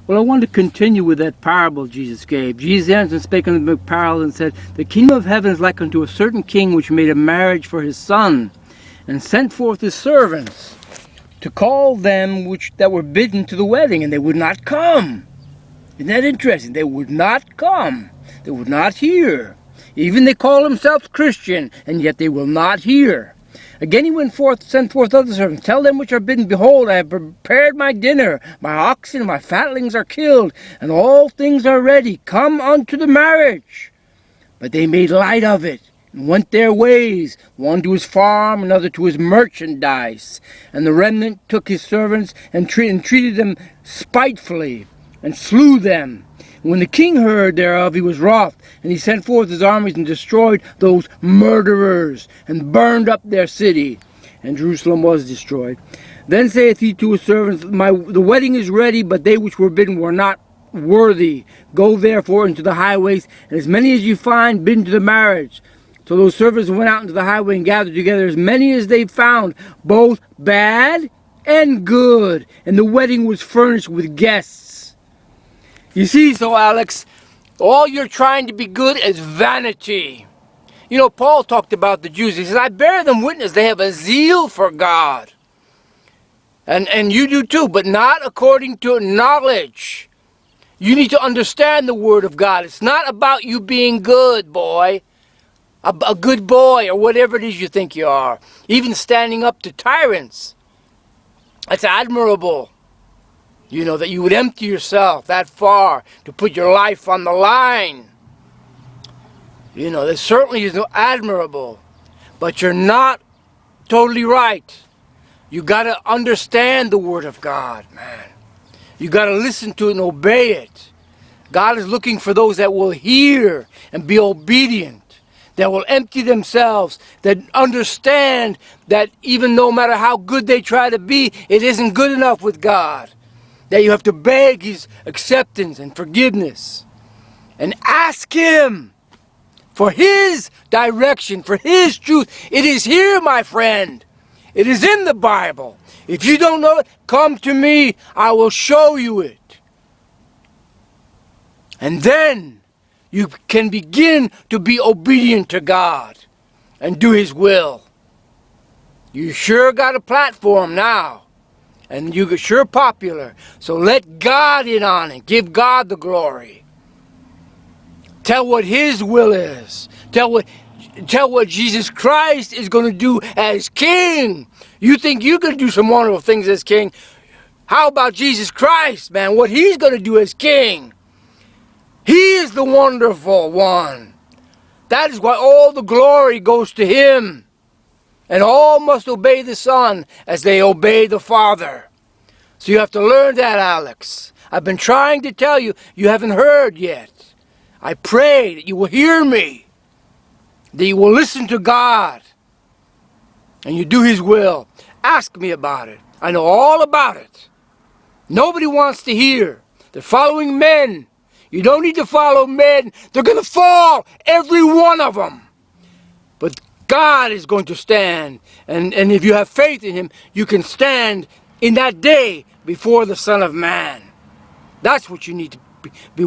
Well, I want to continue with that parable Jesus gave. Jesus answered and spake unto the parable and said, The kingdom of heaven is like unto a certain king which made a marriage for his son, and sent forth his servants to call them that were bidden to the wedding, and they would not come. Isn't that interesting? They would not come. They would not hear. Even they call themselves Christian, and yet they will not hear. Again he sent forth other servants, Tell them which are bidden, Behold, I have prepared my dinner, my oxen and my fatlings are killed, and all things are ready. Come unto the marriage. But they made light of it, and went their ways, one to his farm, another to his merchandise. And the remnant took his servants, and treated them spitefully, and slew them. And when the king heard thereof, he was wroth, and he sent forth his armies, and destroyed those murderers, and burned up their city. And Jerusalem was destroyed. Then saith he to his servants, The wedding is ready, but they which were bidden were not worthy. Go therefore into the highways, and as many as you find, bidden to the marriage. So those servants went out into the highway and gathered together as many as they found, both bad and good. And the wedding was furnished with guests. You see, so Alex, all you're trying to be good is vanity. You know, Paul talked about the Jews. He says, I bear them witness, they have a zeal for God. And you do too, but not according to knowledge. You need to understand the Word of God. It's not about you being good, boy. A good boy, or whatever it is you think you are. Even standing up to tyrants. That's admirable. You know, that you would empty yourself that far to put your life on the line. You know, that certainly is admirable. But you're not totally right. You got to understand the Word of God, man. You got to listen to it and obey it. God is looking for those that will hear and be obedient, that will empty themselves, that understand that even no matter how good they try to be, it isn't good enough with God. That you have to beg His acceptance and forgiveness and ask Him for His direction, for His truth. It is here, my friend. It is in the Bible. If you don't know it, come to me. I will show you it. And then you can begin to be obedient to God and do His will. You sure got a platform now. And you're sure popular. So let God in on it. Give God the glory. Tell what His will is. Tell what Jesus Christ is going to do as King. You think you can do some wonderful things as King. How about Jesus Christ, man? What He's going to do as King. He is the wonderful one. That is why all the glory goes to Him. And all must obey the Son as they obey the Father. So you have to learn that, Alex. I've been trying to tell you, you haven't heard yet. I pray that you will hear me. That you will listen to God. And you do His will. Ask me about it. I know all about it. Nobody wants to hear. They're following men. You don't need to follow men. They're going to fall, every one of them. But God is going to stand. And if you have faith in Him, you can stand in that day before the Son of Man. That's what you need to be